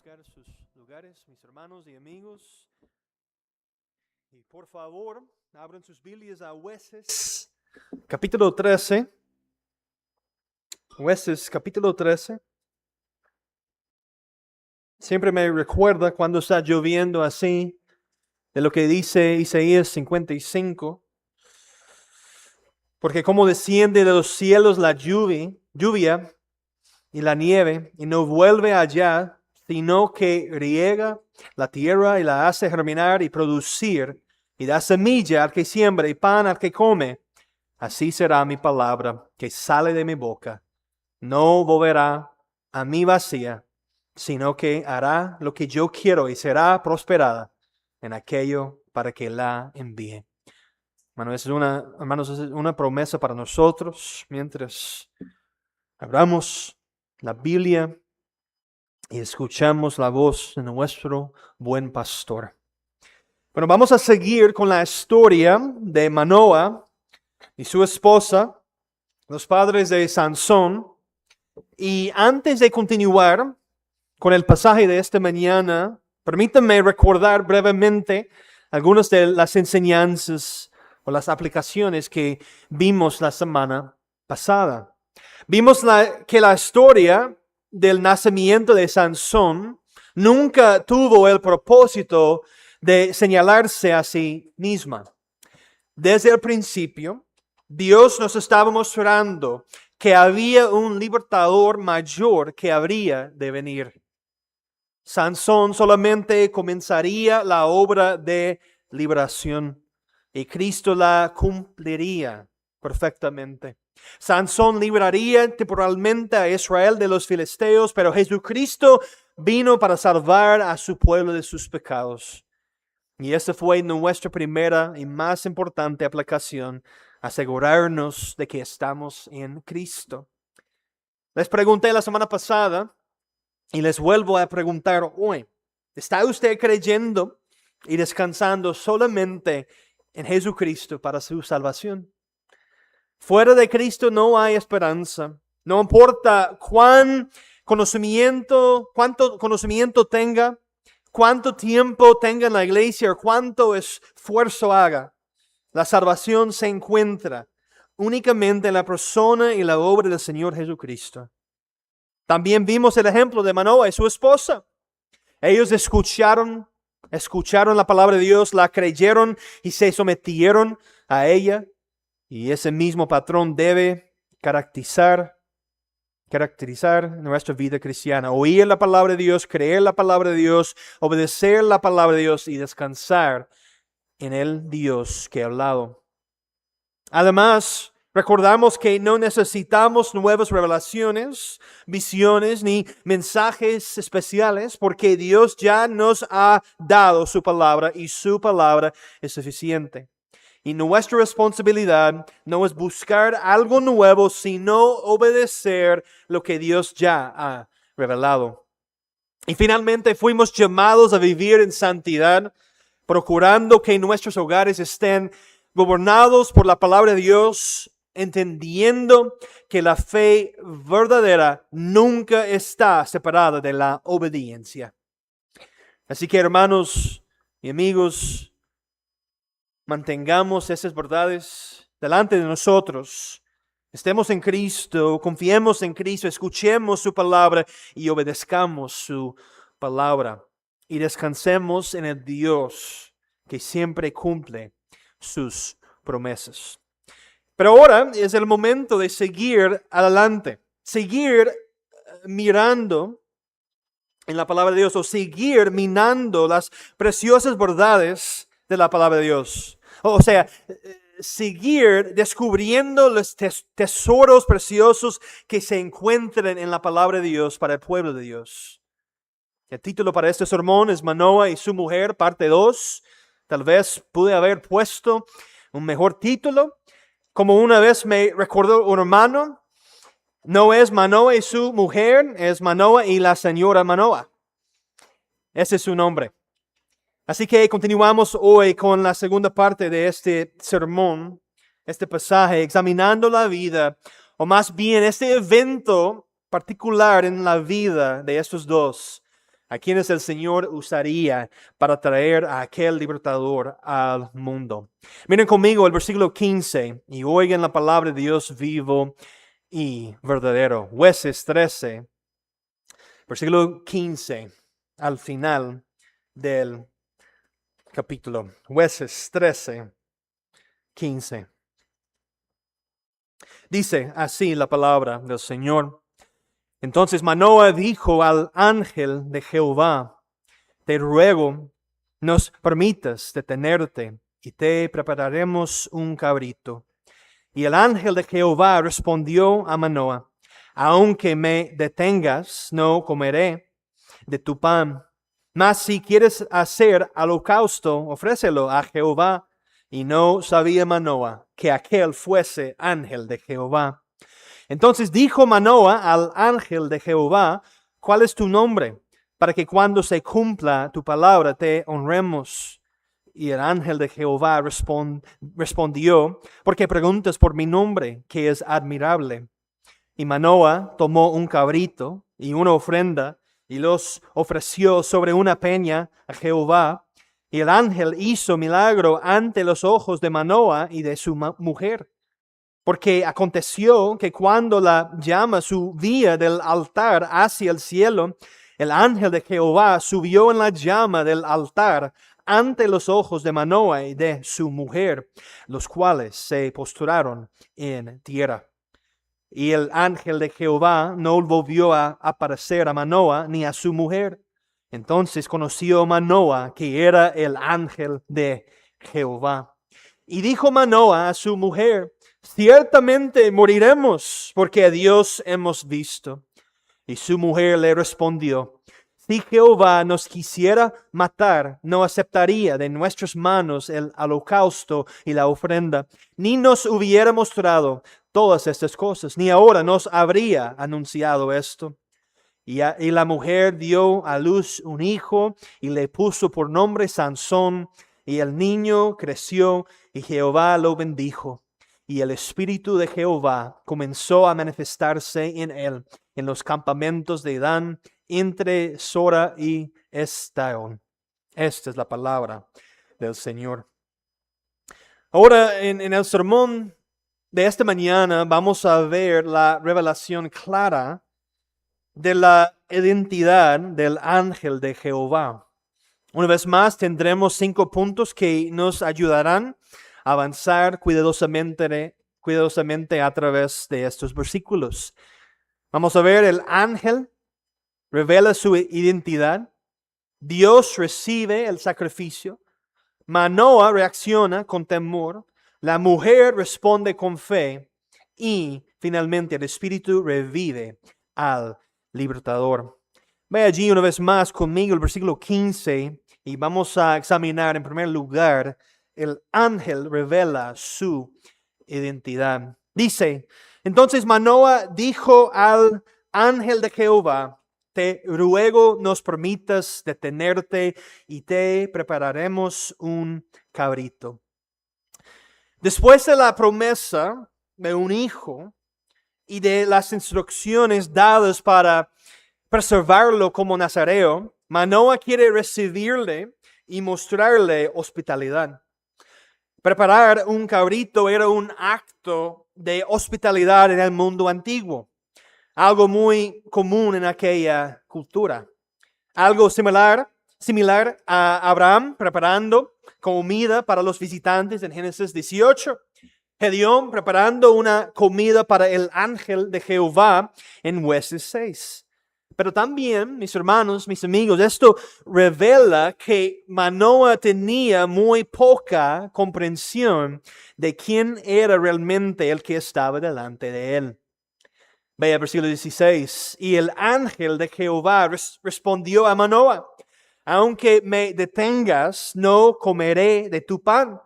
buscar sus lugares, mis hermanos y amigos. Y por favor, abran sus Biblias a Jueces, capítulo 13. Jueces, capítulo 13. Siempre me recuerda cuando está lloviendo así, de lo que dice Isaías 55. Porque como desciende de los cielos la lluvia y la nieve, y no vuelve allá, sino que riega la tierra y la hace germinar y producir, y da semilla al que siembra y pan al que come, así será mi palabra que sale de mi boca. No volverá a mí vacía, sino que hará lo que yo quiero y será prosperada en aquello para que la envíe. Hermanos, es una promesa para nosotros mientras abramos la Biblia y escuchamos la voz de nuestro buen pastor. Bueno, vamos a seguir con la historia de Manoah y su esposa, los padres de Sansón. Y antes de continuar con el pasaje de esta mañana, permítanme recordar brevemente algunas de las enseñanzas o las aplicaciones que vimos la semana pasada. Vimos que la historia del nacimiento de Sansón nunca tuvo el propósito de señalarse a sí misma. Desde el principio, Dios nos estaba mostrando que había un libertador mayor que habría de venir. Sansón solamente comenzaría la obra de liberación y Cristo la cumpliría perfectamente. Sansón libraría temporalmente a Israel de los filisteos, pero Jesucristo vino para salvar a su pueblo de sus pecados. Y esa fue nuestra primera y más importante aplicación, asegurarnos de que estamos en Cristo. Les pregunté la semana pasada y les vuelvo a preguntar hoy, ¿está usted creyendo y descansando solamente en Jesucristo para su salvación? Fuera de Cristo no hay esperanza. No importa cuánto conocimiento tenga, cuánto tiempo tenga en la iglesia o cuánto esfuerzo haga. La salvación se encuentra únicamente en la persona y la obra del Señor Jesucristo. También vimos el ejemplo de Manoah y su esposa. Ellos escucharon la palabra de Dios, la creyeron y se sometieron a ella. Y ese mismo patrón debe caracterizar nuestra vida cristiana. Oír la palabra de Dios, creer la palabra de Dios, obedecer la palabra de Dios y descansar en el Dios que ha hablado. Además, recordamos que no necesitamos nuevas revelaciones, visiones ni mensajes especiales porque Dios ya nos ha dado su palabra y su palabra es suficiente. Y nuestra responsabilidad no es buscar algo nuevo, sino obedecer lo que Dios ya ha revelado. Y finalmente fuimos llamados a vivir en santidad, procurando que nuestros hogares estén gobernados por la palabra de Dios, entendiendo que la fe verdadera nunca está separada de la obediencia. Así que, hermanos y amigos, mantengamos esas verdades delante de nosotros. Estemos en Cristo, confiemos en Cristo, escuchemos su palabra y obedezcamos su palabra. Y descansemos en el Dios que siempre cumple sus promesas. Pero ahora es el momento de seguir adelante, seguir mirando en la palabra de Dios o seguir minando las preciosas verdades de la palabra de Dios. O sea, seguir descubriendo los tesoros preciosos que se encuentran en la palabra de Dios para el pueblo de Dios. El título para este sermón es Manoah y su mujer, parte 2. Tal vez pude haber puesto un mejor título. Como una vez me recordó un hermano, no es Manoah y su mujer, es Manoah y la señora Manoah. Ese es su nombre. Así que continuamos hoy con la segunda parte de este sermón, este pasaje, examinando la vida, o más bien este evento particular en la vida de estos dos, a quienes el Señor usaría para traer a aquel libertador al mundo. Miren conmigo el versículo 15 y oigan la palabra de Dios vivo y verdadero. Jueces 13, versículo 15, al final del capítulo. Jueces 13, 15. Dice así la palabra del Señor. Entonces Manoah dijo al ángel de Jehová: te ruego, nos permitas detenerte y te prepararemos un cabrito. Y el ángel de Jehová respondió a Manoah: aunque me detengas, no comeré de tu pan. Mas si quieres hacer holocausto, ofrécelo a Jehová. Y no sabía Manoah que aquel fuese ángel de Jehová. Entonces dijo Manoah al ángel de Jehová: ¿cuál es tu nombre? Para que cuando se cumpla tu palabra te honremos. Y el ángel de Jehová respondió: ¿por qué preguntas por mi nombre, que es admirable? Y Manoah tomó un cabrito y una ofrenda y los ofreció sobre una peña a Jehová. Y el ángel hizo milagro ante los ojos de Manoah y de su mujer. Porque aconteció que cuando la llama subía del altar hacia el cielo, el ángel de Jehová subió en la llama del altar ante los ojos de Manoah y de su mujer, los cuales se postraron en tierra. Y el ángel de Jehová no volvió a aparecer a Manoah ni a su mujer. Entonces conoció Manoah que era el ángel de Jehová. Y dijo Manoah a su mujer: ciertamente moriremos, porque a Dios hemos visto. Y su mujer le respondió: si Jehová nos quisiera matar, no aceptaría de nuestras manos el holocausto y la ofrenda, ni nos hubiera mostrado todas estas cosas, ni ahora nos habría anunciado esto. Y la mujer dio a luz un hijo y le puso por nombre Sansón, y el niño creció y Jehová lo bendijo. Y el espíritu de Jehová comenzó a manifestarse en él en los campamentos de Dan, entre Sora y Estaón. Esta es la palabra del Señor. Ahora en el sermón de esta mañana vamos a ver la revelación clara de la identidad del ángel de Jehová. Una vez más tendremos 5 puntos que nos ayudarán a avanzar cuidadosamente a través de estos versículos. Vamos a ver, el ángel revela su identidad. Dios recibe el sacrificio. Manoah reacciona con temor. La mujer responde con fe. Y finalmente el Espíritu revive al libertador. Ve allí una vez más conmigo el versículo 15 y vamos a examinar en primer lugar el ángel revela su identidad. Dice: entonces Manoah dijo al ángel de Jehová: te ruego nos permitas detenerte y te prepararemos un cabrito. Después de la promesa de un hijo y de las instrucciones dadas para preservarlo como nazareo, Manoah quiere recibirle y mostrarle hospitalidad. Preparar un cabrito era un acto de hospitalidad en el mundo antiguo, algo muy común en aquella cultura. Algo similar a Abraham preparando comida para los visitantes en Génesis 18. Gedeón preparando una comida para el ángel de Jehová en Jueces 6. Pero también, mis hermanos, mis amigos, esto revela que Manoah tenía muy poca comprensión de quién era realmente el que estaba delante de él. Vea versículo 16. Y el ángel de Jehová respondió a Manoah: aunque me detengas, no comeré de tu pan.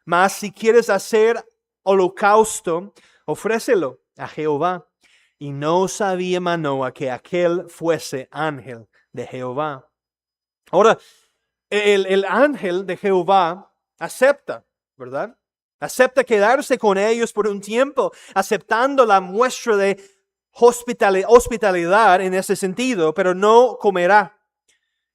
Mas si quieres hacer holocausto, ofrécelo a Jehová. Y no sabía Manoah que aquel fuese ángel de Jehová. Ahora, el ángel de Jehová acepta, ¿verdad? Acepta quedarse con ellos por un tiempo, aceptando la muestra de hospitalidad en ese sentido, pero no comerá.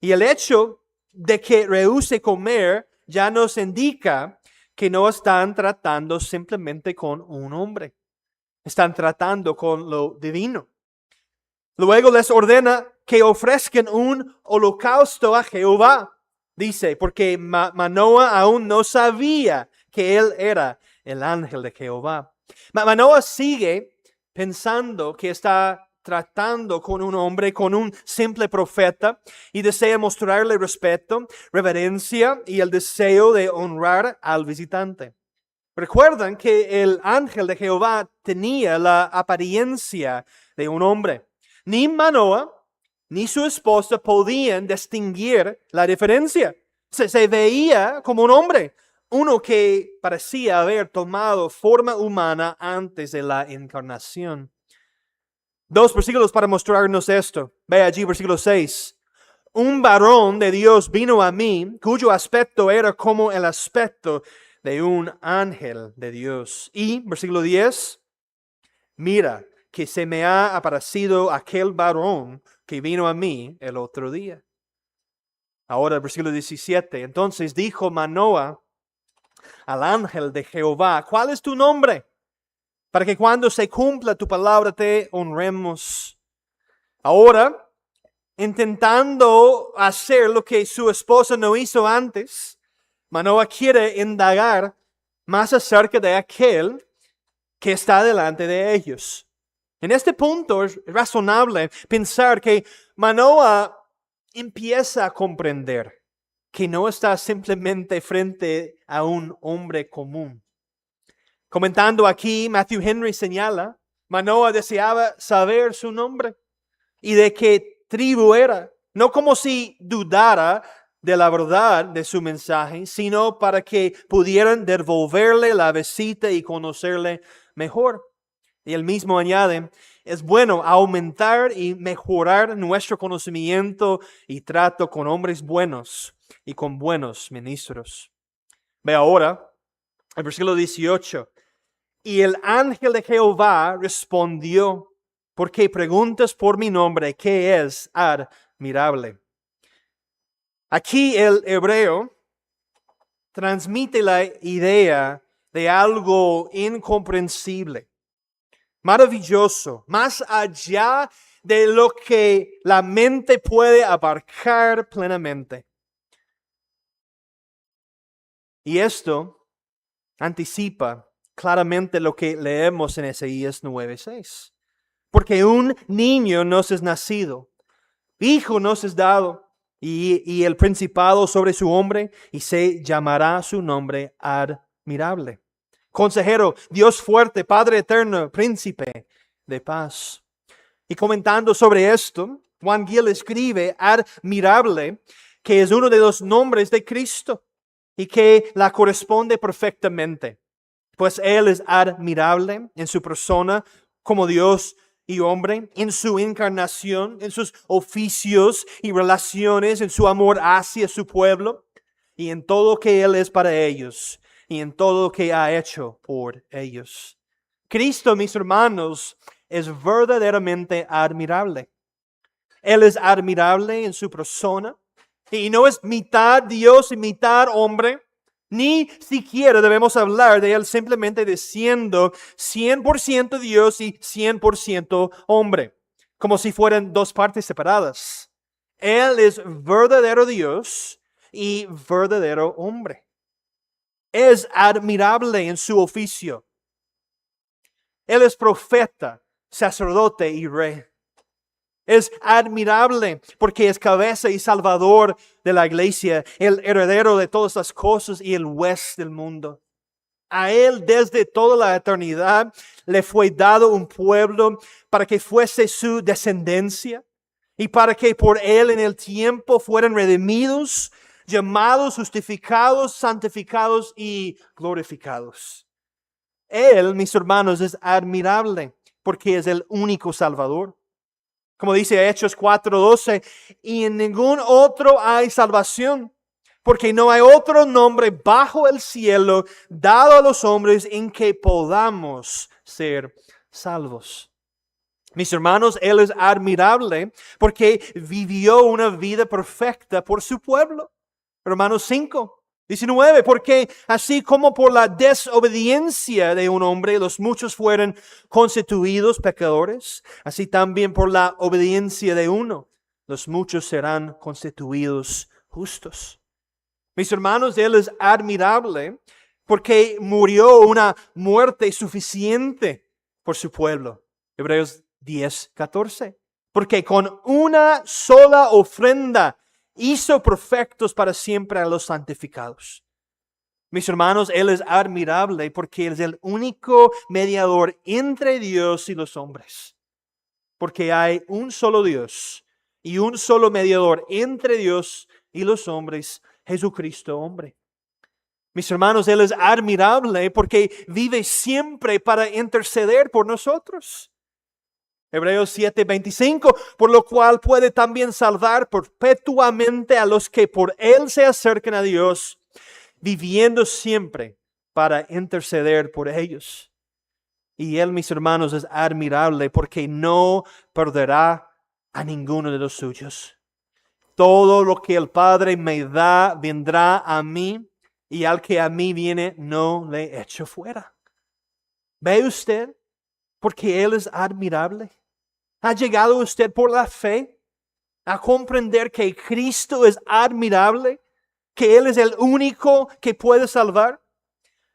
Y el hecho de que rehúse comer ya nos indica que no están tratando simplemente con un hombre. Están tratando con lo divino. Luego les ordena que ofrezcan un holocausto a Jehová. Dice, porque Manoah aún no sabía que él era el ángel de Jehová. Manoah sigue pensando que está tratando con un hombre, con un simple profeta, y desea mostrarle respeto, reverencia y el deseo de honrar al visitante. Recuerdan que el ángel de Jehová tenía la apariencia de un hombre. Ni Manoah ni su esposa podían distinguir la diferencia. Se veía como un hombre, uno que parecía haber tomado forma humana antes de la encarnación. 2 versículos para mostrarnos esto. Ve allí, versículo 6. Un varón de Dios vino a mí, cuyo aspecto era como el aspecto de un ángel de Dios. Y, versículo 10, mira que se me ha aparecido aquel varón que vino a mí el otro día. Ahora, versículo 17, entonces dijo Manoah al ángel de Jehová, ¿cuál es tu nombre? Para que cuando se cumpla tu palabra te honremos. Ahora, intentando hacer lo que su esposa no hizo antes, Manoah quiere indagar más acerca de aquel que está delante de ellos. En este punto es razonable pensar que Manoah empieza a comprender que no está simplemente frente a un hombre común. Comentando aquí, Matthew Henry señala, Manoah deseaba saber su nombre y de qué tribu era, no como si dudara de la verdad de su mensaje, sino para que pudieran devolverle la visita y conocerle mejor. Y él mismo añade, es bueno aumentar y mejorar nuestro conocimiento y trato con hombres buenos y con buenos ministros. Ve ahora el versículo 18. Y el ángel de Jehová respondió, ¿por qué preguntas por mi nombre? ¿Qué es admirable? Aquí el hebreo transmite la idea de algo incomprensible, maravilloso, más allá de lo que la mente puede abarcar plenamente. Y esto anticipa claramente lo que leemos en Isaías 9:6. Porque un niño nos es nacido, hijo nos es dado, y el principado sobre su hombre, y se llamará su nombre admirable. Consejero, Dios fuerte, Padre eterno, príncipe de paz. Y comentando sobre esto, Juan Gill escribe admirable, que es uno de los nombres de Cristo y que la corresponde perfectamente. Pues Él es admirable en su persona como Dios y hombre, en su encarnación, en sus oficios y relaciones, en su amor hacia su pueblo y en todo que Él es para ellos y en todo lo que ha hecho por ellos. Cristo, mis hermanos, es verdaderamente admirable. Él es admirable en su persona y no es mitad Dios y mitad hombre. Ni siquiera debemos hablar de Él simplemente siendo 100% Dios y 100% hombre, como si fueran dos partes separadas. Él es verdadero Dios y verdadero hombre. Es admirable en su oficio. Él es profeta, sacerdote y rey. Es admirable porque es cabeza y salvador de la iglesia, el heredero de todas las cosas y el juez del mundo. A Él desde toda la eternidad le fue dado un pueblo para que fuese su descendencia y para que por Él en el tiempo fueran redimidos, llamados, justificados, santificados y glorificados. Él, mis hermanos, es admirable porque es el único Salvador. Como dice Hechos 4:12, y en ningún otro hay salvación, porque no hay otro nombre bajo el cielo dado a los hombres en que podamos ser salvos. Mis hermanos, Él es admirable porque vivió una vida perfecta por su pueblo. Romanos 5:19, porque así como por la desobediencia de un hombre los muchos fueron constituidos pecadores, así también por la obediencia de uno los muchos serán constituidos justos. Mis hermanos, Él es admirable porque murió una muerte suficiente por su pueblo. Hebreos 10:14. Porque con una sola ofrenda hizo perfectos para siempre a los santificados. Mis hermanos, Él es admirable porque Él es el único mediador entre Dios y los hombres. Porque hay un solo Dios y un solo mediador entre Dios y los hombres, Jesucristo hombre. Mis hermanos, Él es admirable porque vive siempre para interceder por nosotros. Hebreos 7:25, por lo cual puede también salvar perpetuamente a los que por Él se acercan a Dios, viviendo siempre para interceder por ellos. Y Él, mis hermanos, es admirable porque no perderá a ninguno de los suyos. Todo lo que el Padre me da vendrá a mí, y al que a mí viene no le echo fuera. ¿Ve usted? Porque Él es admirable. ¿Ha llegado usted por la fe a comprender que Cristo es admirable? ¿Que Él es el único que puede salvar?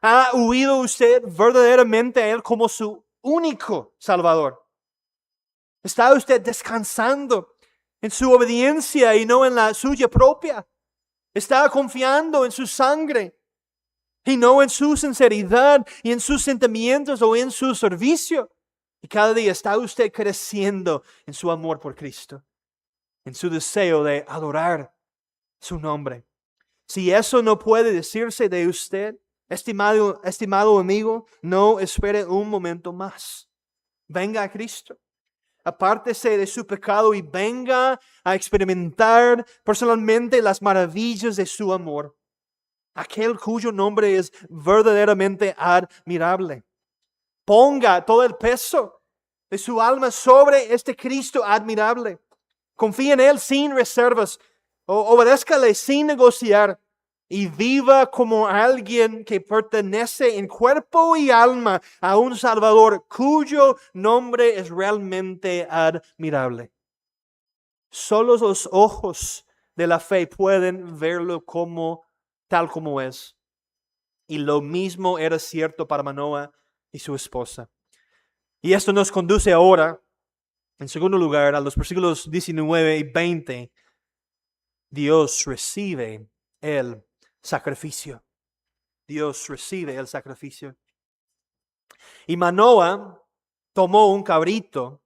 ¿Ha oído usted verdaderamente a Él como su único Salvador? ¿Está usted descansando en su obediencia y no en la suya propia? ¿Está confiando en su sangre y no en su sinceridad y en sus sentimientos o en su servicio? Y cada día está usted creciendo en su amor por Cristo, en su deseo de adorar su nombre. Si eso no puede decirse de usted, estimado amigo, no espere un momento más. Venga a Cristo. Apártese de su pecado y venga a experimentar personalmente las maravillas de su amor. Aquel cuyo nombre es verdaderamente admirable. Ponga todo el peso de su alma sobre este Cristo admirable. Confíe en Él sin reservas. Obedézcale sin negociar. Y viva como alguien que pertenece en cuerpo y alma a un Salvador cuyo nombre es realmente admirable. Solo los ojos de la fe pueden verlo tal como es. Y lo mismo era cierto para Manoah y su esposa. Y esto nos conduce ahora, en segundo lugar, a los versículos 19 y 20. Dios recibe el sacrificio. Dios recibe el sacrificio. Y Manoah tomó un cabrito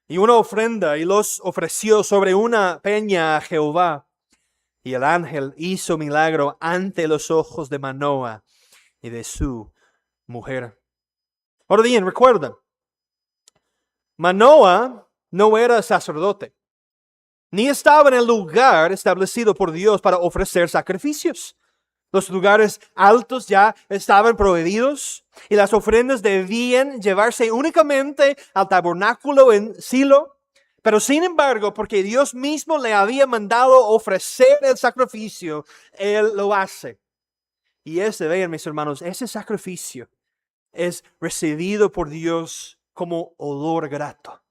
y una ofrenda y los ofreció sobre una peña a Jehová. Y el ángel hizo milagro ante los ojos de Manoah y de su mujer. Ahora bien, recuerda, Manoah no era sacerdote, ni estaba en el lugar establecido por Dios para ofrecer sacrificios. Los lugares altos ya estaban prohibidos y las ofrendas debían llevarse únicamente al tabernáculo en Silo. Pero sin embargo, porque Dios mismo le había mandado ofrecer el sacrificio, Él lo hace. Y vean mis hermanos, ese sacrificio es recibido por Dios como olor grato.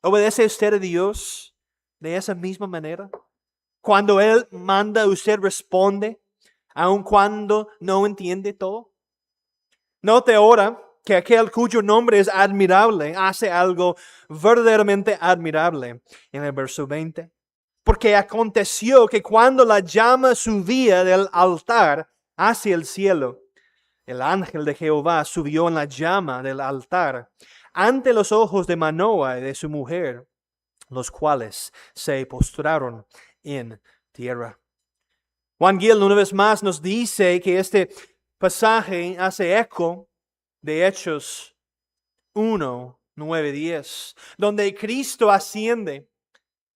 ¿Obedece usted a Dios de esa misma manera? Cuando Él manda, usted responde, aun cuando no entiende todo. Note ahora que aquel cuyo nombre es admirable hace algo verdaderamente admirable en el verso 20. Porque aconteció que cuando la llama subía del altar hacia el cielo, el ángel de Jehová subió en la llama del altar ante los ojos de Manoah y de su mujer, los cuales se postraron en tierra. Juan Gil una vez más nos dice que este pasaje hace eco de Hechos 1, 9, 10, donde Cristo asciende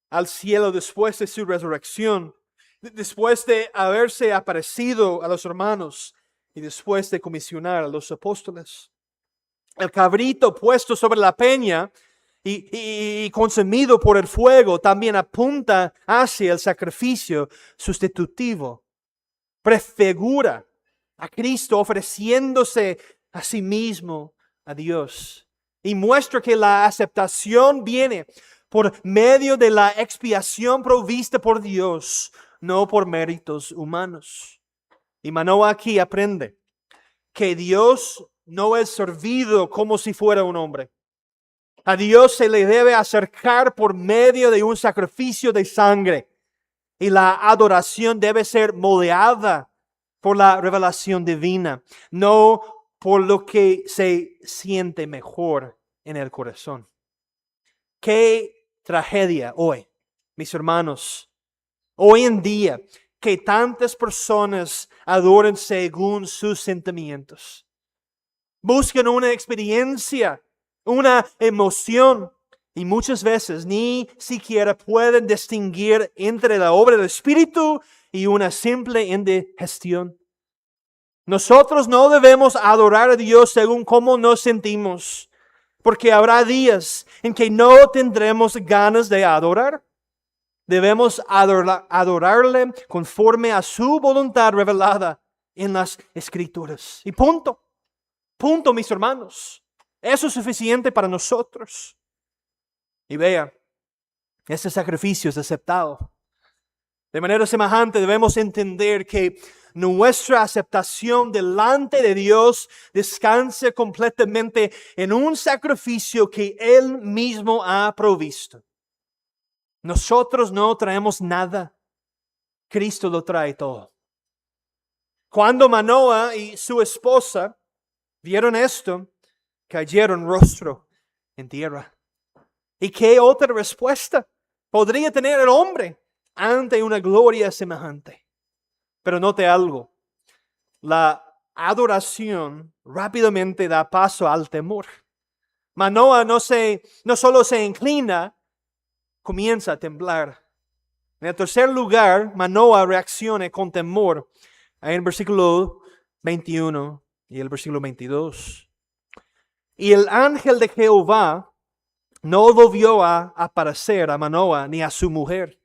al cielo después de su resurrección, después de haberse aparecido a los hermanos y después de comisionar a los apóstoles. El cabrito puesto sobre la peña y consumido por el fuego también apunta hacia el sacrificio sustitutivo. Prefigura a Cristo ofreciéndose a sí mismo a Dios. Y muestra que la aceptación viene por medio de la expiación provista por Dios, no por méritos humanos. Y Manoah aquí aprende que Dios no es servido como si fuera un hombre. A Dios se le debe acercar por medio de un sacrificio de sangre. Y la adoración debe ser moldeada por la revelación divina, no por lo que se siente mejor en el corazón. Qué tragedia hoy, mis hermanos, hoy en día, que tantas personas adoran según sus sentimientos. Buscan una experiencia, una emoción, y muchas veces ni siquiera pueden distinguir entre la obra del Espíritu y una simple indigestión. Nosotros no debemos adorar a Dios según cómo nos sentimos, porque habrá días en que no tendremos ganas de adorar. Debemos adorarle conforme a su voluntad revelada en las Escrituras. Y punto. Punto, mis hermanos. Eso es suficiente para nosotros. Y vea, este sacrificio es aceptado. De manera semejante debemos entender que nuestra aceptación delante de Dios descansa completamente en un sacrificio que Él mismo ha provisto. Nosotros no traemos nada. Cristo lo trae todo. Cuando Manoah y su esposa vieron esto, cayeron rostro en tierra. ¿Y qué otra respuesta podría tener el hombre ante una gloria semejante? Pero note algo. La adoración rápidamente da paso al temor. Manoah no solo se inclina, comienza a temblar. En el tercer lugar, Manoah reacciona con temor. En el versículo 21 y el versículo 22. Y el ángel de Jehová no volvió a aparecer a Manoah ni a su mujer.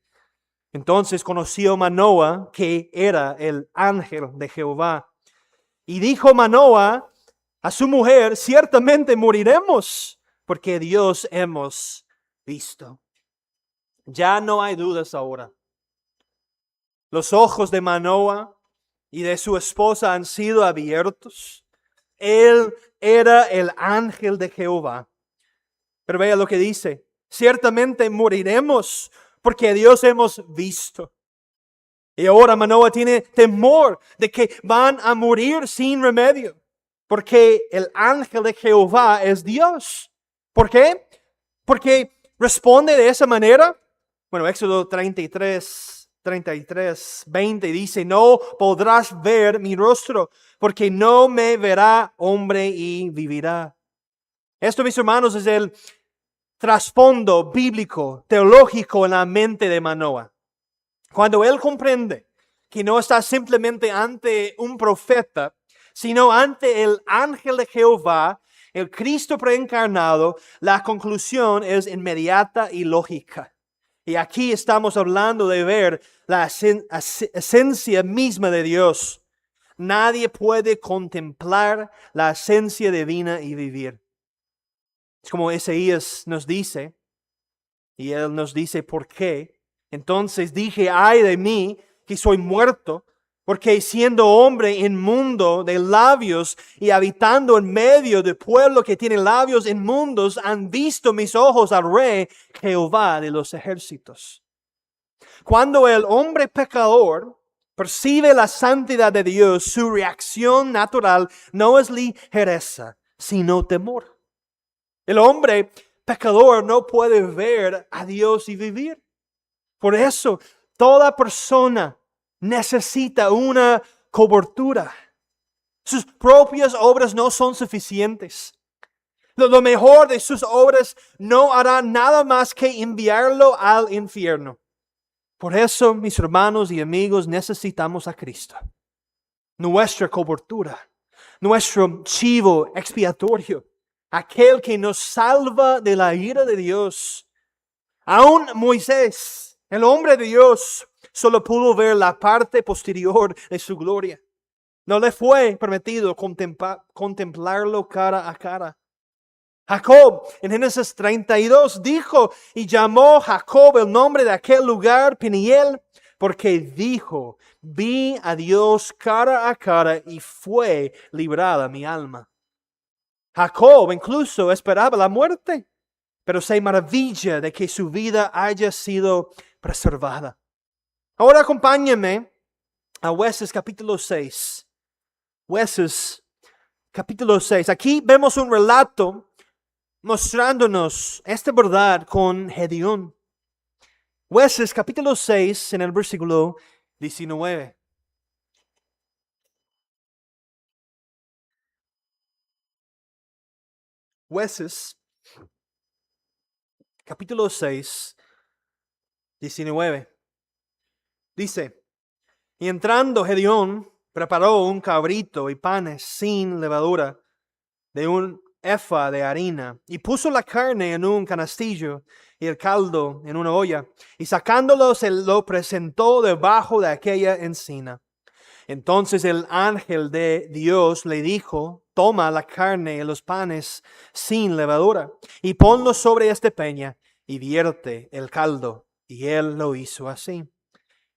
Entonces conoció Manoah que era el ángel de Jehová. Y dijo Manoah a su mujer: ciertamente moriremos, porque Dios hemos visto. Ya no hay dudas ahora. Los ojos de Manoah y de su esposa han sido abiertos. Él era el ángel de Jehová. Pero vea lo que dice: ciertamente moriremos, porque Dios hemos visto. Y ahora Manoah tiene temor de que van a morir sin remedio, porque el ángel de Jehová es Dios. ¿Por qué? Porque responde de esa manera. Bueno, Éxodo 33, 20 dice: no podrás ver mi rostro, porque no me verá hombre y vivirá. Esto, mis hermanos, es el trasfondo bíblico, teológico en la mente de Manoah. Cuando él comprende que no está simplemente ante un profeta, sino ante el ángel de Jehová, el Cristo preencarnado, la conclusión es inmediata y lógica. Y aquí estamos hablando de ver la esencia misma de Dios. Nadie puede contemplar la esencia divina y vivir. Es como Isaías nos dice, y él nos dice por qué. Entonces dije: ay de mí, que soy muerto, porque siendo hombre inmundo de labios y habitando en medio de pueblo que tiene labios inmundos, han visto mis ojos al Rey Jehová de los ejércitos. Cuando el hombre pecador percibe la santidad de Dios, su reacción natural no es ligereza, sino temor. El hombre pecador no puede ver a Dios y vivir. Por eso, toda persona necesita una cobertura. Sus propias obras no son suficientes. Lo mejor de sus obras no hará nada más que enviarlo al infierno. Por eso, mis hermanos y amigos, necesitamos a Cristo. Nuestra cobertura, nuestro chivo expiatorio. aquel que nos salva de la ira de Dios. Aún Moisés, el hombre de Dios, solo pudo ver la parte posterior de su gloria. No le fue permitido contemplarlo cara a cara. Jacob, en Génesis 32, dijo y llamó Jacob el nombre de aquel lugar Peniel, porque dijo, vi a Dios cara a cara y fue librada mi alma. Jacob incluso esperaba la muerte, pero se maravilla de que su vida haya sido preservada. Ahora acompáñenme a Jueces capítulo 6. Jueces capítulo 6. Aquí vemos un relato mostrándonos esta verdad con Gedeón. Jueces capítulo 6 en el versículo 19. Jueces capítulo 6, 19. Dice, y entrando Gedeón preparó un cabrito y panes sin levadura de un efa de harina y puso la carne en un canastillo y el caldo en una olla y sacándolo se lo presentó debajo de aquella encina. Entonces el ángel de Dios le dijo, toma la carne y los panes sin levadura y ponlos sobre esta peña y vierte el caldo. Y él lo hizo así.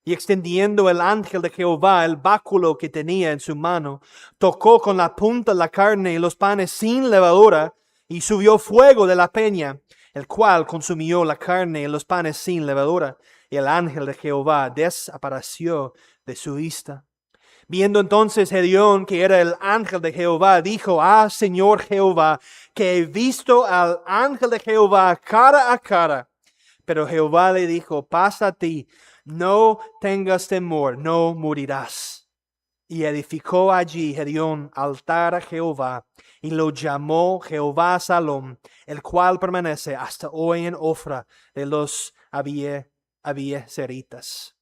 Y extendiendo el ángel de Jehová el báculo que tenía en su mano, tocó con la punta la carne y los panes sin levadura, y subió fuego de la peña, el cual consumió la carne y los panes sin levadura. Y el ángel de Jehová desapareció de su vista. Viendo entonces Gedeón que era el ángel de Jehová, dijo, Señor Jehová, que he visto al ángel de Jehová cara a cara. Pero Jehová le dijo, pasa a ti, no tengas temor, no morirás. Y edificó allí Gedeón altar a Jehová, y lo llamó Jehová Salom, el cual permanece hasta hoy en Ofra de los abiezeritas.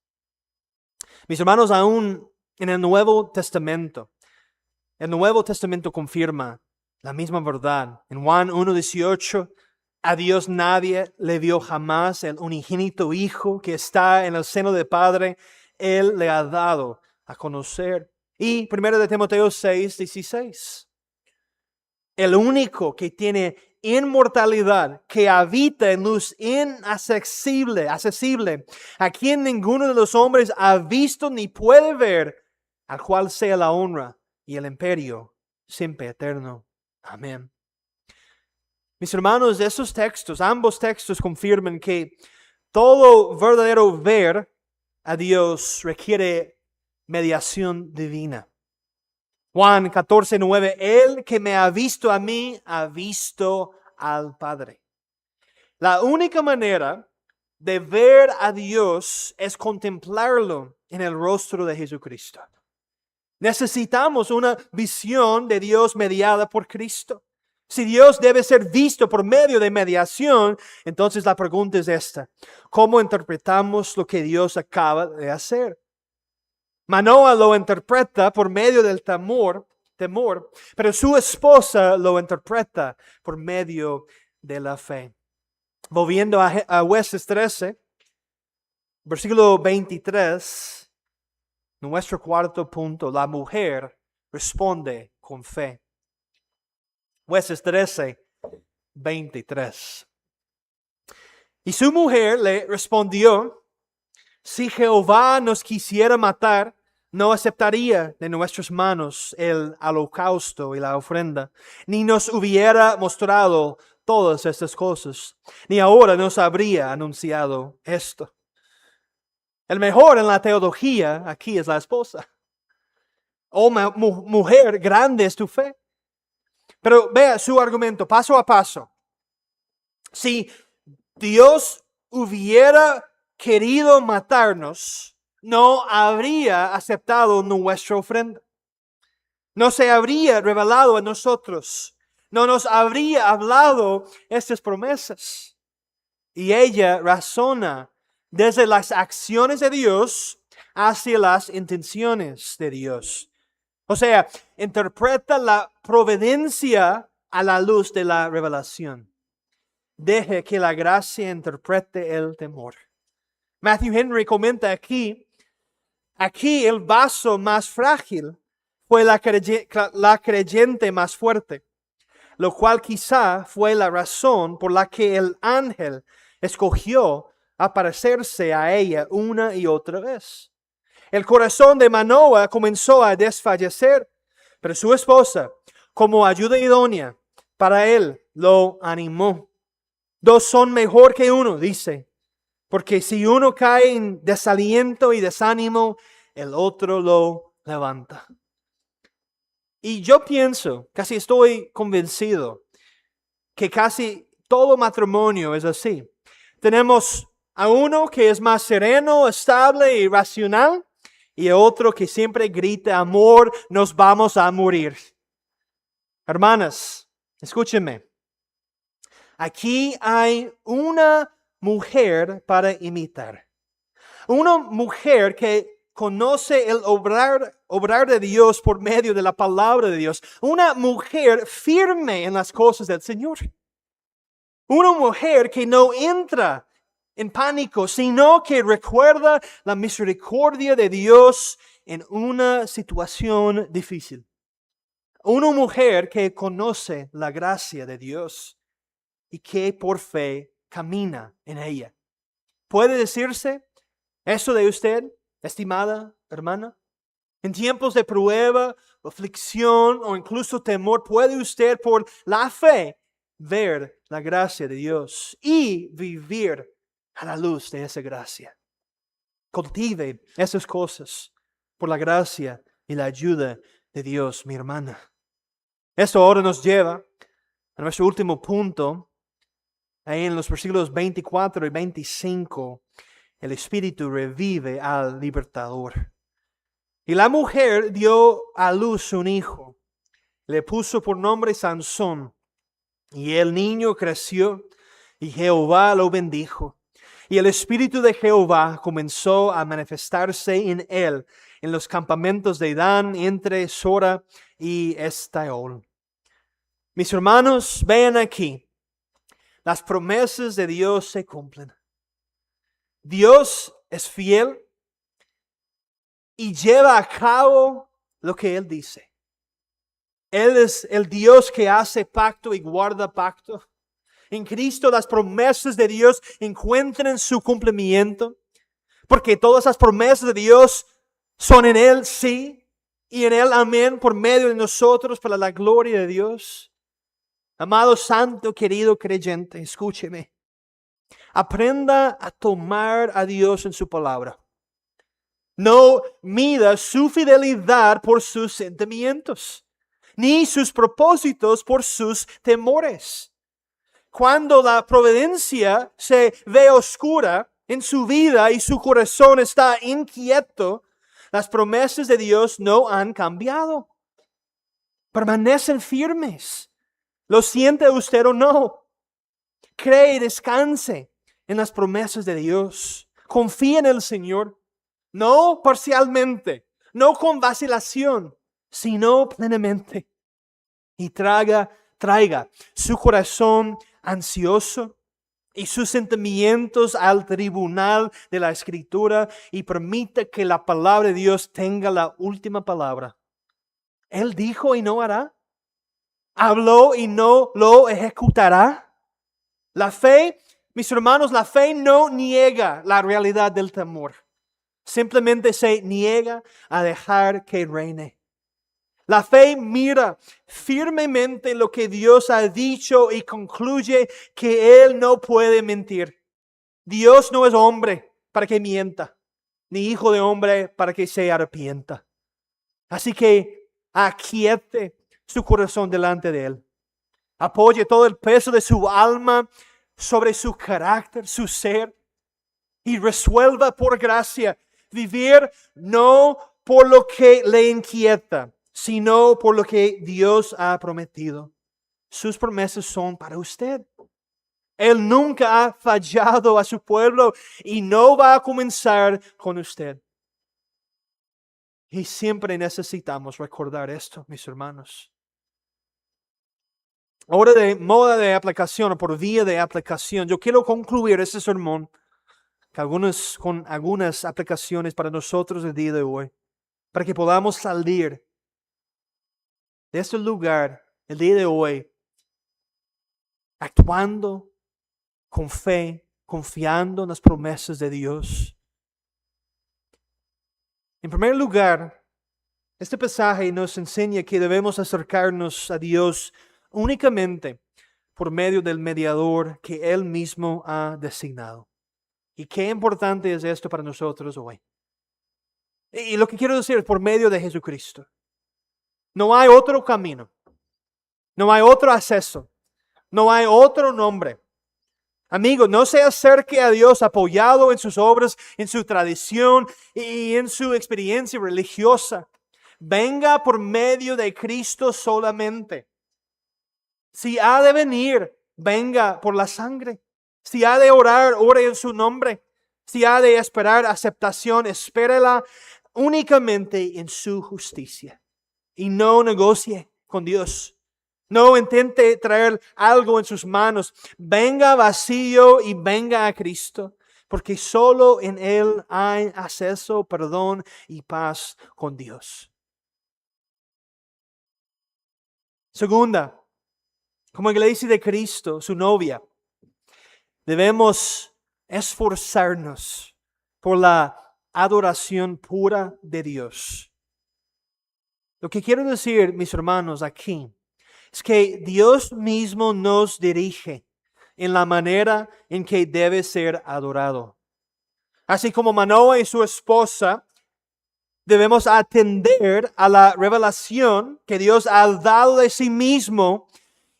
Mis hermanos, aún en el Nuevo Testamento confirma la misma verdad. En Juan 1:18, a Dios nadie le vio jamás, el unigénito Hijo que está en el seno del Padre, Él le ha dado a conocer. Y 1 Timoteo 6:16, el único que tiene inmortalidad, que habita en luz inaccesible, a quien ninguno de los hombres ha visto ni puede ver, al cual sea la honra y el imperio siempre eterno. Amén. Mis hermanos, esos textos, ambos textos confirman que todo verdadero ver a Dios requiere mediación divina. Juan 14:9, el que me ha visto a mí, ha visto al Padre. La única manera de ver a Dios es contemplarlo en el rostro de Jesucristo. Necesitamos una visión de Dios mediada por Cristo. Si Dios debe ser visto por medio de mediación, entonces la pregunta es esta: ¿cómo interpretamos lo que Dios acaba de hacer? Manoah lo interpreta por medio del temor, pero su esposa lo interpreta por medio de la fe. Volviendo a Jueces 13, versículo 23, nuestro cuarto punto, la mujer responde con fe. Jueces 13, 23. Y su mujer le respondió, si Jehová nos quisiera matar, no aceptaría de nuestras manos el holocausto y la ofrenda, ni nos hubiera mostrado todas estas cosas, ni ahora nos habría anunciado esto. El mejor en la teología aquí es la esposa. Oh, mujer, grande es tu fe. Pero vea su argumento paso a paso. Si Dios hubiera querido matarnos, no habría aceptado nuestra ofrenda. No se habría revelado a nosotros. No nos habría hablado estas promesas. Y ella razona desde las acciones de Dios hacia las intenciones de Dios. O sea, interpreta la providencia a la luz de la revelación. Deje que la gracia interprete el temor. Matthew Henry comenta aquí el vaso más frágil fue la creyente más fuerte, lo cual quizá fue la razón por la que el ángel escogió aparecerse a ella una y otra vez. El corazón de Manoah comenzó a desfallecer, pero su esposa, como ayuda idónea para él, lo animó. Dos son mejor que uno, dice, porque si uno cae en desaliento y desánimo, el otro lo levanta. Y yo pienso, casi estoy convencido, que casi todo matrimonio es así. Tenemos a uno que es más sereno, estable y racional, y a otro que siempre grita, amor, nos vamos a morir. Hermanas, escúchenme. Aquí hay una mujer para imitar. Una mujer que conoce el obrar de Dios por medio de la palabra de Dios. Una mujer firme en las cosas del Señor. Una mujer que no entra en pánico, sino que recuerda la misericordia de Dios en una situación difícil. Una mujer que conoce la gracia de Dios y que por fe camina en ella. ¿Puede decirse eso de usted, estimada hermana? En tiempos de prueba, aflicción o incluso temor, ¿puede usted por la fe ver la gracia de Dios y vivir a la luz de esa gracia? Cultive esas cosas por la gracia y la ayuda de Dios, mi hermana. Esto ahora nos lleva a nuestro último punto. Ahí en los versículos 24 y 25, el Espíritu revive al libertador. Y la mujer dio a luz un hijo. Le puso por nombre Sansón. Y el niño creció y Jehová lo bendijo. Y el Espíritu de Jehová comenzó a manifestarse en él, en los campamentos de Dan, entre Sora y Estaol. Mis hermanos, vean aquí. Las promesas de Dios se cumplen. Dios es fiel y lleva a cabo lo que Él dice. Él es el Dios que hace pacto y guarda pacto. En Cristo las promesas de Dios encuentran su cumplimiento, porque todas las promesas de Dios son en Él sí y en Él amén por medio de nosotros para la gloria de Dios. Amado santo, querido creyente, escúcheme. Aprenda a tomar a Dios en su palabra. No mida su fidelidad por sus sentimientos, ni sus propósitos por sus temores. Cuando la providencia se ve oscura en su vida y su corazón está inquieto, las promesas de Dios no han cambiado. Permanecen firmes. ¿Lo siente usted o no? Cree y descanse en las promesas de Dios. Confía en el Señor. No parcialmente, no con vacilación, sino plenamente. Y traiga su corazón ansioso y sus sentimientos al tribunal de la Escritura y permita que la palabra de Dios tenga la última palabra. Él dijo y no hará. Habló y no lo ejecutará. La fe, mis hermanos, la fe no niega la realidad del temor. Simplemente se niega a dejar que reine. La fe mira firmemente lo que Dios ha dicho y concluye que Él no puede mentir. Dios no es hombre para que mienta, ni hijo de hombre para que se arrepienta. Así que aquiete su corazón delante de Él. Apoye todo el peso de su alma sobre su carácter, su ser, y resuelva por gracia vivir no por lo que le inquieta, sino por lo que Dios ha prometido. Sus promesas son para usted. Él nunca ha fallado a su pueblo y no va a comenzar con usted. Y siempre necesitamos recordar esto, mis hermanos. Ahora de moda de aplicación o por vía de aplicación, yo quiero concluir este sermón con algunas aplicaciones para nosotros el día de hoy, para que podamos salir de este lugar el día de hoy actuando con fe, confiando en las promesas de Dios. En primer lugar, este pasaje nos enseña que debemos acercarnos a Dios únicamente por medio del mediador que Él mismo ha designado. Y qué importante es esto para nosotros hoy. Y lo que quiero decir es por medio de Jesucristo. No hay otro camino. No hay otro acceso. No hay otro nombre. Amigo, no se acerque a Dios apoyado en sus obras, en su tradición y en su experiencia religiosa. Venga por medio de Cristo solamente. Si ha de venir, venga por la sangre. Si ha de orar, ore en su nombre. Si ha de esperar aceptación, espérela únicamente en su justicia. Y no negocie con Dios. No intente traer algo en sus manos. Venga vacío y venga a Cristo. Porque solo en Él hay acceso, perdón y paz con Dios. Segunda, como iglesia de Cristo, su novia, debemos esforzarnos por la adoración pura de Dios. Lo que quiero decir, mis hermanos, aquí es que Dios mismo nos dirige en la manera en que debe ser adorado. Así como Manoah y su esposa, debemos atender a la revelación que Dios ha dado de sí mismo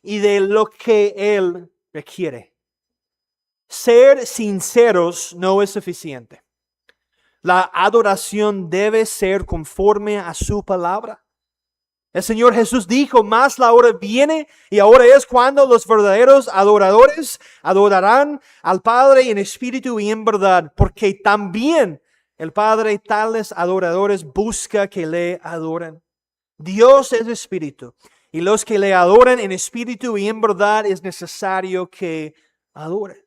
y de lo que Él requiere. Ser sinceros no es suficiente. La adoración debe ser conforme a su palabra. El Señor Jesús dijo, mas la hora viene y ahora es cuando los verdaderos adoradores adorarán al Padre en espíritu y en verdad, porque también el Padre tales adoradores busca que le adoren. Dios es espíritu y los que le adoran en espíritu y en verdad es necesario que adoren.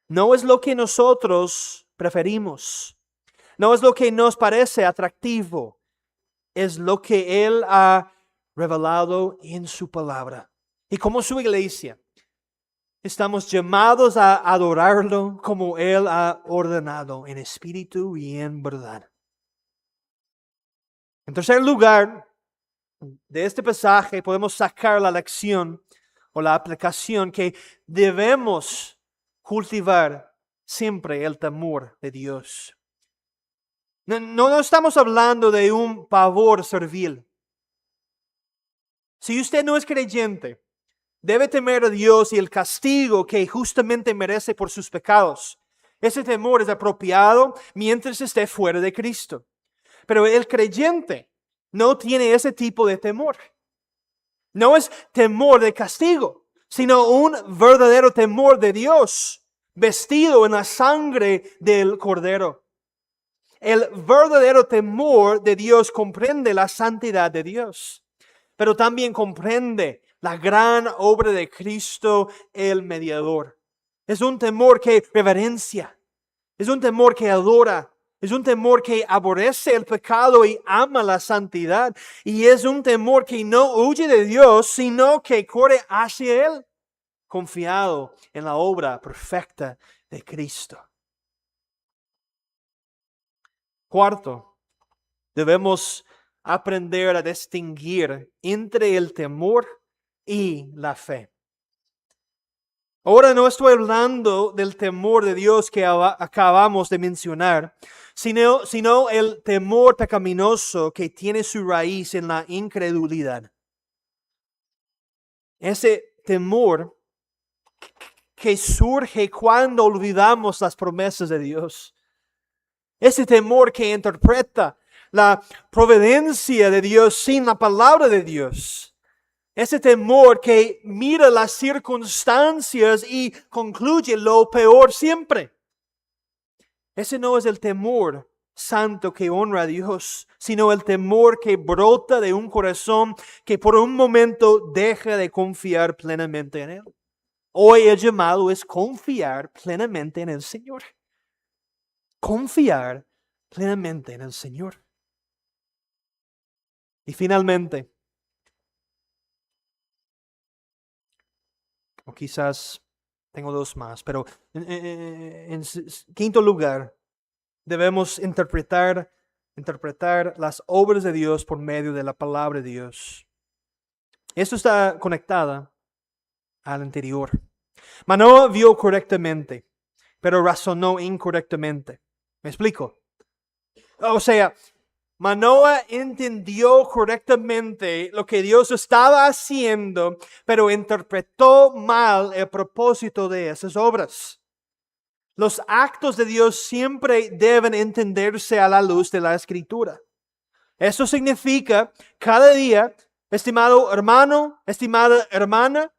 No es lo que nosotros preferimos, no es lo que nos parece atractivo. Es lo que Él ha revelado en su palabra. Y como su iglesia, estamos llamados a adorarlo como Él ha ordenado, en espíritu y en verdad. En tercer lugar, de este pasaje podemos sacar la lección o la aplicación que debemos cultivar siempre el temor de Dios. No estamos hablando de un pavor servil. Si usted no es creyente, debe temer a Dios y el castigo que justamente merece por sus pecados. Ese temor es apropiado mientras esté fuera de Cristo. Pero el creyente no tiene ese tipo de temor. No es temor de castigo, sino un verdadero temor de Dios, vestido en la sangre del Cordero. El verdadero temor de Dios comprende la santidad de Dios, pero también comprende la gran obra de Cristo, el mediador. Es un temor que reverencia, es un temor que adora, es un temor que aborrece el pecado y ama la santidad. Y es un temor que no huye de Dios, sino que corre hacia Él, confiado en la obra perfecta de Cristo. Cuarto, debemos aprender a distinguir entre el temor y la fe. Ahora no estoy hablando del temor de Dios que acabamos de mencionar, sino el temor pecaminoso que tiene su raíz en la incredulidad. Ese temor que surge cuando olvidamos las promesas de Dios. Ese temor que interpreta la providencia de Dios sin la palabra de Dios. Ese temor que mira las circunstancias y concluye lo peor siempre. Ese no es el temor santo que honra a Dios, sino el temor que brota de un corazón que por un momento deja de confiar plenamente en Él. Hoy el llamado es confiar plenamente en el Señor. Confiar plenamente en el Señor. Y finalmente, o quizás tengo dos más, pero en quinto lugar, debemos interpretar las obras de Dios por medio de la palabra de Dios. Esto está conectada al anterior. Manoah vio correctamente, pero razonó incorrectamente. ¿Me explico? O sea, Manoah entendió correctamente lo que Dios estaba haciendo, pero interpretó mal el propósito de esas obras. Los actos de Dios siempre deben entenderse a la luz de la Escritura. Eso significa, cada día, estimado hermano, estimada hermana,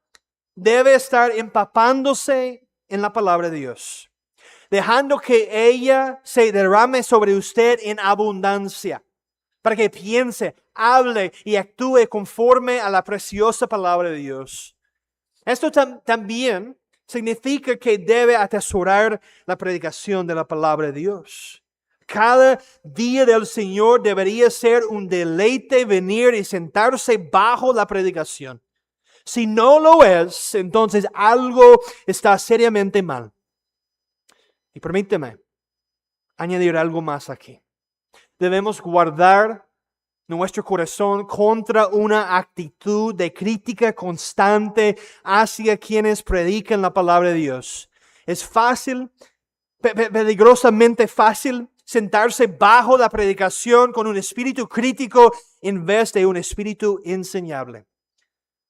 debe estar empapándose en la palabra de Dios, dejando que ella se derrame sobre usted en abundancia, para que piense, hable y actúe conforme a la preciosa palabra de Dios. Esto también significa que debe atesorar la predicación de la palabra de Dios. Cada día del Señor debería ser un deleite venir y sentarse bajo la predicación. Si no lo es, entonces algo está seriamente mal. Y permíteme añadir algo más aquí. Debemos guardar nuestro corazón contra una actitud de crítica constante hacia quienes predican la palabra de Dios. Es fácil, peligrosamente fácil, sentarse bajo la predicación con un espíritu crítico en vez de un espíritu enseñable.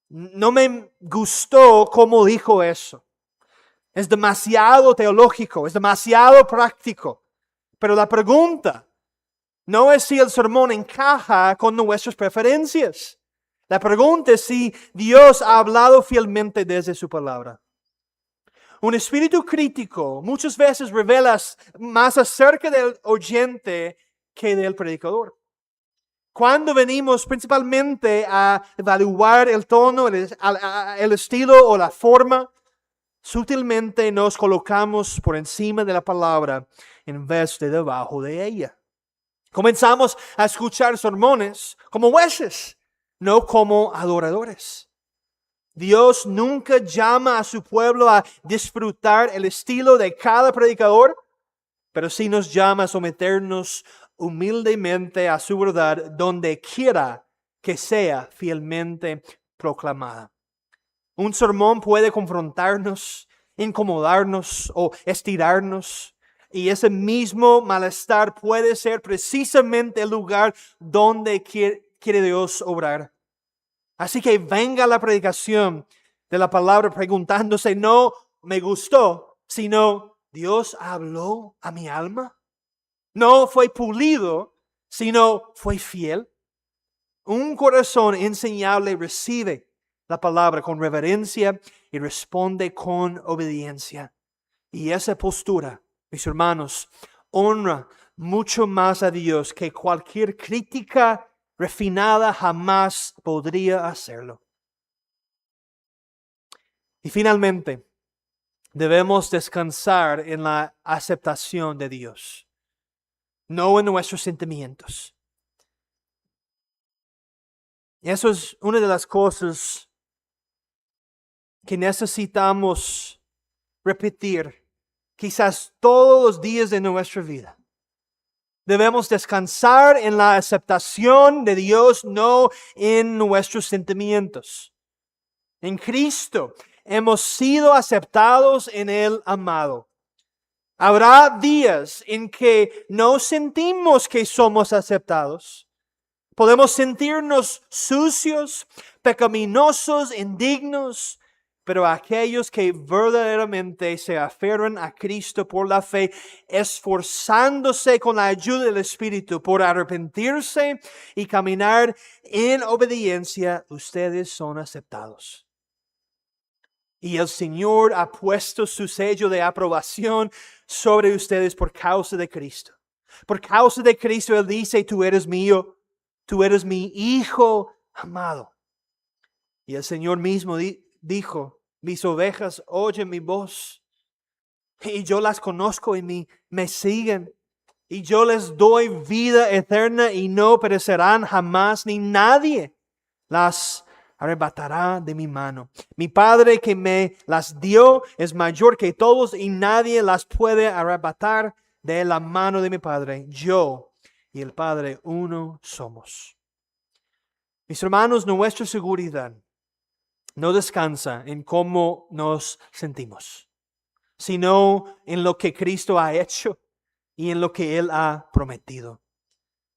No me gustó cómo dijo eso. Es demasiado teológico, es demasiado práctico. Pero la pregunta no es si el sermón encaja con nuestras preferencias. La pregunta es si Dios ha hablado fielmente desde su palabra. Un espíritu crítico muchas veces revela más acerca del oyente que del predicador. Cuando venimos principalmente a evaluar el tono, el estilo o la forma, sutilmente nos colocamos por encima de la palabra en vez de debajo de ella. Comenzamos a escuchar sermones como jueces, no como adoradores. Dios nunca llama a su pueblo a disfrutar el estilo de cada predicador, pero sí nos llama a someternos humildemente a su verdad donde quiera que sea fielmente proclamada. Un sermón puede confrontarnos, incomodarnos o estirarnos, y ese mismo malestar puede ser precisamente el lugar donde quiere Dios obrar. Así que venga la predicación de la palabra preguntándose, no me gustó, sino Dios habló a mi alma. No fue pulido, sino fue fiel. Un corazón enseñable recibe la palabra con reverencia y responde con obediencia. Y esa postura, mis hermanos, honra mucho más a Dios que cualquier crítica refinada jamás podría hacerlo. Y finalmente, debemos descansar en la aceptación de Dios, no en nuestros sentimientos. Y eso es una de las cosas que necesitamos repetir quizás todos los días de nuestra vida. Debemos descansar en la aceptación de Dios, no en nuestros sentimientos. En Cristo hemos sido aceptados en el amado. Habrá días en que no sentimos que somos aceptados. Podemos sentirnos sucios, pecaminosos, indignos, pero aquellos que verdaderamente se aferran a Cristo por la fe, esforzándose con la ayuda del Espíritu por arrepentirse y caminar en obediencia, ustedes son aceptados. Y el Señor ha puesto su sello de aprobación sobre ustedes por causa de Cristo. Por causa de Cristo, Él dice, tú eres mío, tú eres mi hijo amado. Y el Señor mismo dijo, mis ovejas oyen mi voz y yo las conozco y me siguen. Y yo les doy vida eterna y no perecerán jamás, ni nadie las arrebatará de mi mano. Mi Padre que me las dio es mayor que todos y nadie las puede arrebatar de la mano de mi Padre. Yo y el Padre uno somos. Mis hermanos, nuestra seguridad no descansa en cómo nos sentimos, sino en lo que Cristo ha hecho y en lo que Él ha prometido.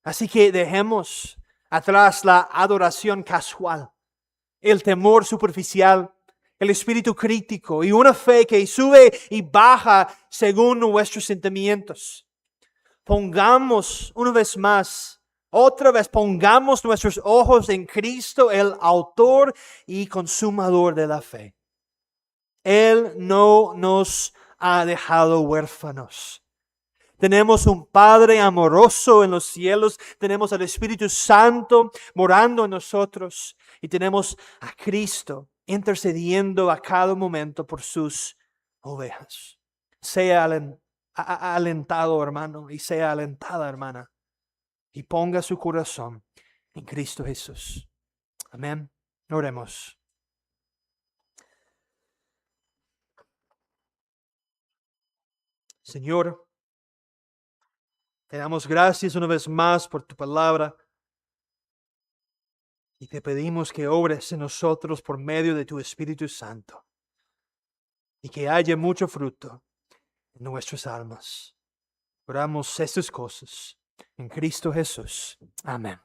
Así que dejemos atrás la adoración casual, el temor superficial, el espíritu crítico y una fe que sube y baja según nuestros sentimientos. Pongamos una vez más, otra vez pongamos nuestros ojos en Cristo, el autor y consumador de la fe. Él no nos ha dejado huérfanos. Tenemos un Padre amoroso en los cielos, tenemos al Espíritu Santo morando en nosotros y tenemos a Cristo intercediendo a cada momento por sus ovejas. Sea alentado, hermano, y sea alentada, hermana, y ponga su corazón en Cristo Jesús. Amén. Oremos. Señor, te damos gracias una vez más por tu palabra y te pedimos que obres en nosotros por medio de tu Espíritu Santo y que haya mucho fruto en nuestras almas. Oramos estas cosas en Cristo Jesús. Amén.